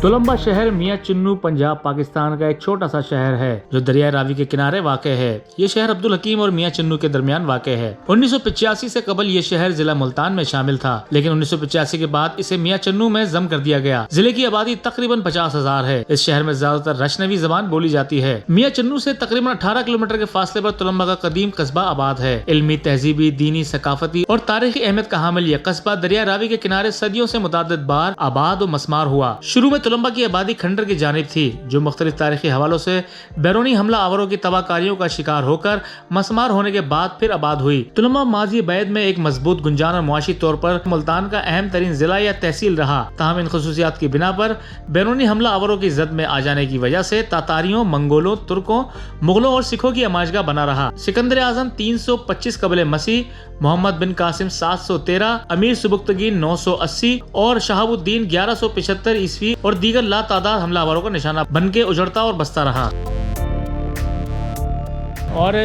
तुलंबा शहर मियां चुन्नू पंजाब पाकिस्तान का एक छोटा सा शहर है जो दरिया रावी के किनारे वाक़ है। ये शहर अब्दुल हकीम और मियां चुन्नू के दरमियान वाक़ है। 1985 से कबल ये शहर जिला मुल्तान में शामिल था, लेकिन 1985 के बाद इसे मियां चुन्नू में जम कर दिया गया। जिले की आबादी तकरीबन 50,000 है। इस शहर में ज्यादातर रशनवी जबान बोली जाती है। मियां चुन्नू से तकरीबन 18 किलोमीटर के फासले पर तुलंबा का कदीम कस्बा आबाद है। इल्मी, तहजीबी, दीनी, सकाफती और तारीखी अहमियत का हामिल यह कस्बा दरिया रावी के किनारे सदियों से मुतअद्दिद बार आबाद और मस्मार हुआ। शुरू में तुलंबा की आबादी खंडर की जानिब थी, जो मुख्तलिफ तारीखी हवालों से बैरूनी हमला आवरों की तबाहकारियों का शिकार होकर मस्मार होने के बाद फिर आबाद हुई। तुलंबा माजी बैद में एक मजबूत, गुंजान और मुआशी तौर पर मुल्तान का अहम तरीन जिला या तहसील रहा। ताहम इन खसूसियात की बिना पर बैरूनी हमला आवरों की जद में आ जाने की वजह से तातारियों, मंगोलों, तुर्कों, मुगलों और सिखों की अमाजगा बना रहा। सिकंदर आजम 325 कबले मसीह, मोहम्मद बिन कासिम 713, अमीर सुबुक्तगीन 980 और शहाबुद्दीन 1175 ईस्वी और दीगर ला तादाद हमलावरों का निशाना बन के उजड़ता और बसता रहा। और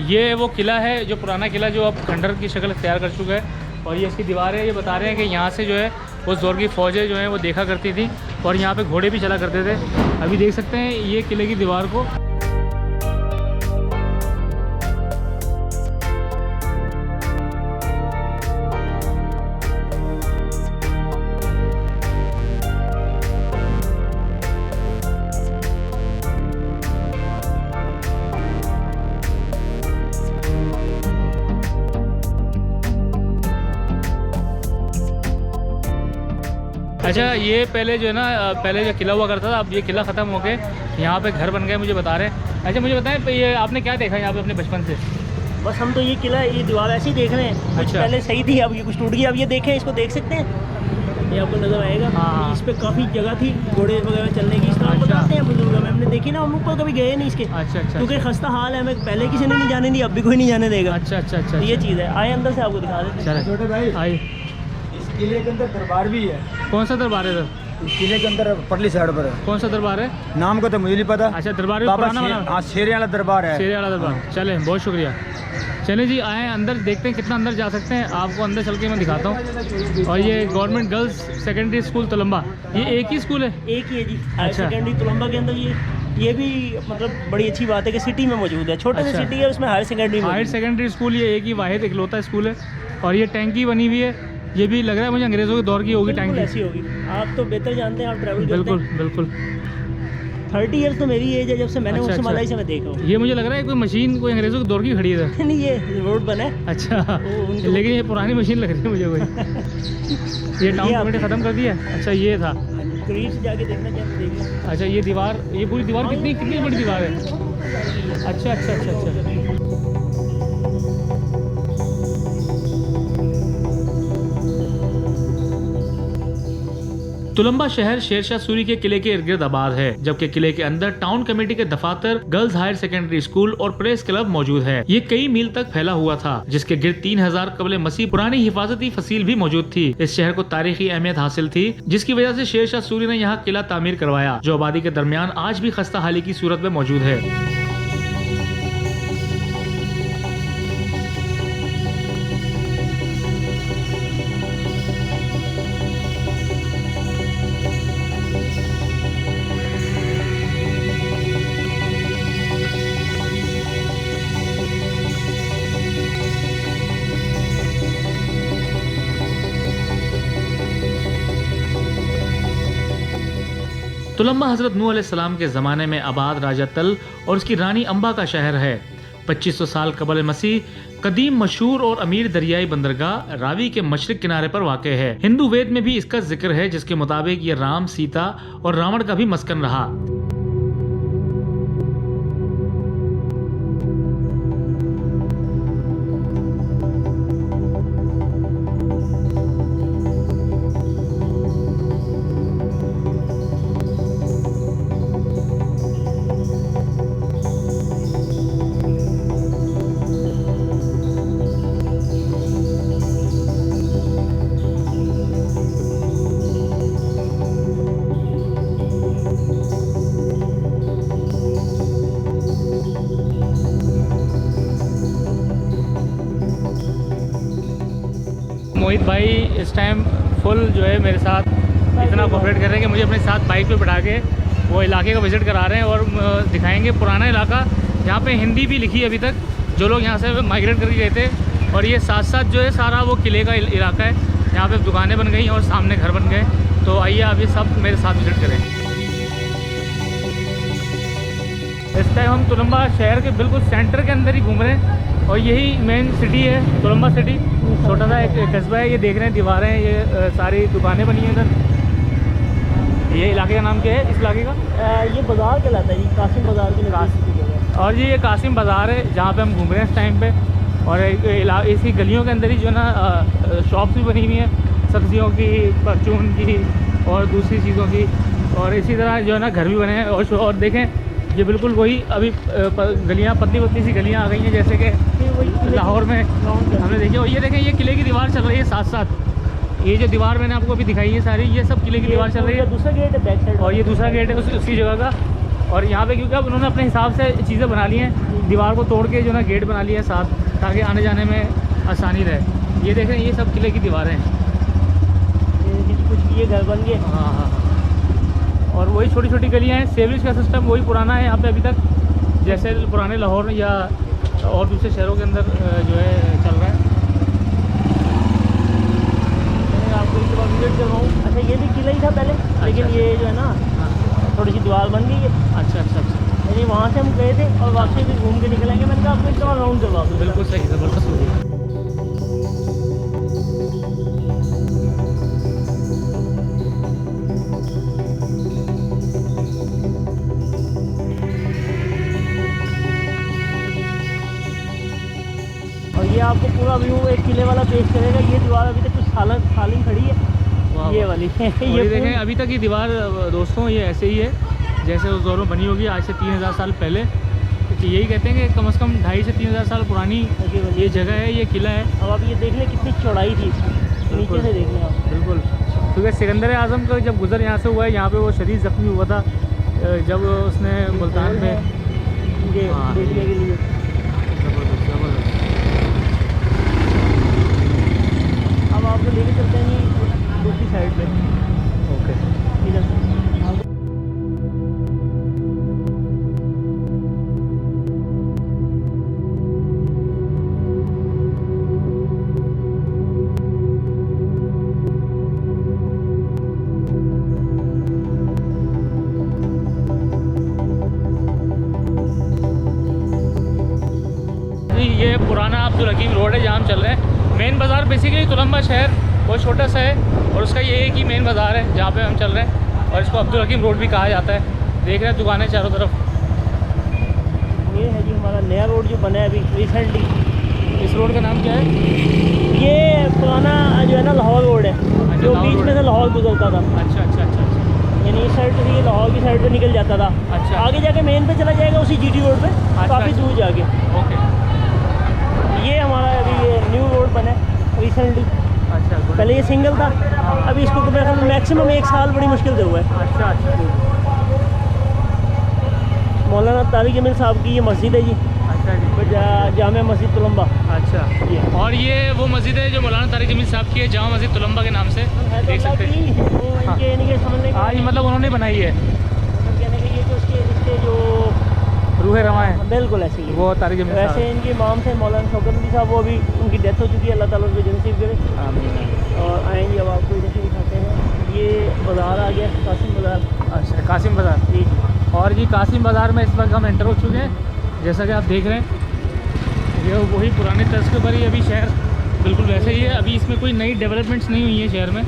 ये वो किला है, जो पुराना किला जो अब खंडर की शक्ल तैयार कर चुका है। और ये इसकी दीवार है। ये बता रहे हैं कि यहाँ से जो है उस दौर की फ़ौजें जो हैं वो देखा करती थी और यहाँ पे घोड़े भी चला करते थे। अभी देख सकते हैं ये किले की दीवार को। अच्छा, ये पहले जो है ना, पहले जो किला हुआ करता था, अब ये किला ख़त्म हो के यहाँ पे घर बन गए, मुझे बता रहे हैं। अच्छा, मुझे बताएं ये आपने क्या देखा यहाँ पे अपने बचपन से? बस हम तो ये किला, ये दीवार ऐसे ही देख रहे हैं। अच्छा। पहले सही थी, अब ये कुछ टूट गया। अब ये देखें, इसको देख सकते हैं, ये आपको नजर आएगा। हाँ। इस पे काफ़ी जगह थी घोड़े वगैरह चलने की। इस तरह अच्छा। बताते हैं बुजुर्ग, हमने देखी ना, हम ऊपर कभी गए नहीं इसके। अच्छा अच्छा क्योंकि खस्ता हाल है, हमें पहले किसी ने नहीं जाने दी, अब भी कोई नहीं जाने देगा। अच्छा अच्छा अच्छा। तो ये चीज़ है। आए अंदर से आपको दिखा देते हैं। छोटे भाई आई। इस किले के अंदर दरबार भी है। कौन सा दरबार है सर? इस किले के अंदर परली साइड पर है। कौन सा दरबार है? नाम को तो मुझे नहीं पता। अच्छा, दरबार भी बाबा पुराना बना? हाँ, शेरे वाला दरबार है। शेरे वाला दरबार। चले, बहुत शुक्रिया। चले जी, आए अंदर, देखते हैं कितना अंदर जा सकते हैं। आपको अंदर चल के मैं दिखाता हूँ। और ये गवर्नमेंट गर्ल्स सेकेंडरी स्कूल तुलंबा, ये एक ही स्कूल है? एक ही है जी, हायर अच्छा। सेकेंडरी तुलंबा के अंदर। ये भी मतलब बड़ी अच्छी बात है कि सिटी में मौजूद है। छोटा सा अच्छा। सिटी है, उसमें higher secondary higher secondary school ये एक ही वाहिद इकलौता स्कूल है। और ये टैंकी बनी हुई है, ये भी लग रहा है मुझे अंग्रेज़ों के दौर की होगी टैंकी। ऐसी होगी। आप तो बेहतर जानते हैं, आप ट्रैवल करते बिल्कुल हैं। बिल्कुल। 30 ईयर्स तो मेरी एज है, जब से मैंने अच्छा, उससे अच्छा। मलाई से मैं देखा हूँ। ये मुझे लग रहा है कोई मशीन, कोई अंग्रेज़ों के दौर की खड़ी है। नहीं, ये रोड बना है। अच्छा, उनको- लेकिन ये पुरानी मशीन लग रही है मुझे कोई। ये टाउन ये कमेटी ख़त्म कर दिया? अच्छा, ये था। करीब से जाके देखना चाहते देखना। अच्छा, ये दीवार, ये पूरी दीवार कितनी कितनी बड़ी दीवार है? अच्छा अच्छा अच्छा अच्छा। तुलंबा शहर शेरशाह सूरी के किले के इर्द गिर्द आबाद है, जबकि किले के अंदर टाउन कमेटी के दफातर, गर्ल्स हायर सेकेंडरी स्कूल और प्रेस क्लब मौजूद है। ये कई मील तक फैला हुआ था, जिसके गिर्द 3000 कबले मसीह पुरानी हिफाजती फसील भी मौजूद थी। इस शहर को तारीखी अहमियत हासिल थी, जिसकी वजह से शेरशाह सूरी ने यहाँ किला तामीर करवाया, जो आबादी के दरमियान आज भी खस्ता हाली की सूरत में मौजूद है। तुलंबा हजरत नूह अलैहिस्सलाम के ज़माने में आबाद राजा तल और उसकी रानी अम्बा का शहर है। 2500 साल कबल मसीह कदीम, मशहूर और अमीर दरियाई बंदरगाह रावी के मशरिक किनारे पर वाक़ है। हिंदू वेद में भी इसका जिक्र है, जिसके मुताबिक ये राम, सीता और रावण का भी मस्कन रहा। मोहित भाई इस टाइम फुल जो है मेरे साथ इतना कोऑपरेट कर रहे हैं कि मुझे अपने साथ बाइक पे बैठा के वो इलाके का विज़िट करा रहे हैं और दिखाएंगे पुराना इलाका जहाँ पे हिंदी भी लिखी है अभी तक, जो लोग यहाँ से माइग्रेट करके गए थे। और ये साथ साथ जो है सारा वो किले का इलाका है, यहाँ पे दुकानें बन गई और सामने घर बन गए। तो आइए आप ये सब मेरे साथ विज़िट करें। इस टाइम हम तुलंबा शहर के बिल्कुल सेंटर के अंदर ही घूम रहे हैं और यही मेन सिटी है तुलंबा सिटी। छोटा सा एक कस्बा है, ये देख रहे हैं दीवारें, ये सारी दुकानें बनी हैं इधर। ये इलाके का नाम क्या है इस इलाके का? ये बाज़ार कहलाता है जी, कासिम बाज़ार की नज़दीक। और ये कासिम बाज़ार है जहाँ पे हम घूम रहे हैं इस टाइम पे। और इसकी गलियों के अंदर ही जो है ना शॉप्स भी बनी हुई हैं, सब्जियों की, परचून की और दूसरी चीज़ों की। और इसी तरह जो है ना घर भी बने हैं। और देखें ये बिल्कुल वही अभी गलियाँ, पतली पतली सी गलियाँ आ गई हैं जैसे कि लाहौर में हमने देखी। और ये देखें ये किले की दीवार चल रही है साथ साथ। ये जो दीवार मैंने आपको अभी दिखाई है सारी, ये सब किले की दीवार चल रही है। दूसरा गेट है बैक साइड, और ये दूसरा गेट है उसी जगह का। और यहाँ पे क्योंकि अब उन्होंने अपने हिसाब से चीज़ें बना ली हैं, दीवार को तोड़ के जो ना गेट बना लिया है साथ, ताकि आने जाने में आसानी रहे। ये देख रहे हैं ये सब किले की दीवारें हैं। कुछ ये घर बन गए। हाँ। और वही छोटी छोटी गलियाँ हैं। सेवरेज का सिस्टम वही पुराना है यहाँ पे अभी तक, जैसे पुराने लाहौर या और दूसरे शहरों के अंदर जो है चल रहा है। आपको इसके बाद विजिट करवाऊँ। अच्छा ये भी किला ही था पहले, लेकिन ये जो है ना थोड़ी सी दीवार बन गई है। अच्छा। यानी वहाँ से हम गए थे और वापसी भी घूम के निकलेंगे। मैंने कहा आपको एक बार राउंड करवा दूँ। बिल्कुल सही, ज़बरदस्त हो गया। और ये आपको पूरा व्यू एक किले वाला पेश करेगा। ये दीवार अभी तक कुछ साल खड़ी है, ये वाली ये देखें अभी तक ये दीवार दोस्तों ये ऐसे ही है जैसे उस दौर में बनी होगी आज से 3000 साल पहले। क्योंकि यही कहते हैं कि कम से कम 2500 से 3000 साल पुरानी ये जगह है, ये किला है। अब आप ये देख लें कितनी चौड़ाई थी, नीचे से देख लें आप। बिल्कुल, क्योंकि सिकंदर आज़म का जब गुजर यहाँ से हुआ है, यहाँ पे वो शदीद ज़ख्मी हुआ था जब उसने मुल्तान में देखने के लिए। अब आपको लेके चलते हैं जी दूसरी साइड पे। ओके, इधर से ये पुराना अब्दुल हकीम रोड है जहाँ हम चल रहे हैं। मेन बाज़ार बेसिकली तुलंबा शहर बहुत छोटा सा है और उसका ये एक ही मेन बाज़ार है जहाँ पे हम चल रहे हैं और इसको अब्दुल हकीम रोड भी कहा जाता है। देख रहे हैं दुकानें चारों तरफ। ये है जी हमारा नया रोड जो बना है अभी रिसेंटली। इस रोड का नाम क्या है? ये पुराना जो है ना लाहौर रोड है, जो बीच में से लाहौर गुजरता था। अच्छा। यानी इस साइड से ये लाहौर की साइड पे निकल जाता था। अच्छा। आगे जाके मेन पे चला जाएगा उसी जीटी रोड पे, काफ़ी दूर जाके। ओके, ये हमारा अभी ये न्यू रोड बना है रिसेंटली। अच्छा। पहले ये सिंगल था, अभी इसको मेरे ख्याल में मैक्सिमम 1 साल बड़ी मुश्किल से हुआ है। अच्छा। मौलाना तारिक जमील साहब की ये मस्जिद है जी। अच्छा जी। जामिया मस्जिद तुलंबा। अच्छा, और ये वो मस्जिद है जो मौलाना तारिक जमील साहब की है, जामा मस्जिद तुलंबा के नाम से देख सकते हैं। हाँ, ये मतलब उन्होंने बनाई है। कहने का ये जो इसके जो रूह रवा है, बिल्कुल ऐसे ही वो तारिक जमील साहब। वैसे इनके इमाम थे मौलाना शौकत अली साहब, वो अभी उनकी डेथ हो चुकी है, अल्लाह ताला उनको जन्नत करे। और आएंगे अब आपको इधर से दिखाते हैं। ये बाज़ार आ गया कासिम बाज़ार। अच्छा, कासिम बाज़ार जी। और जी कासिम बाज़ार में इस वक्त हम एंटर हो चुके हैं। जैसा कि आप देख रहे हैं ये वही पुराने तर्ज के ऊपर ही अभी शहर बिल्कुल वैसे ही है। अभी इसमें कोई नई डेवलपमेंट्स नहीं हुई है शहर में।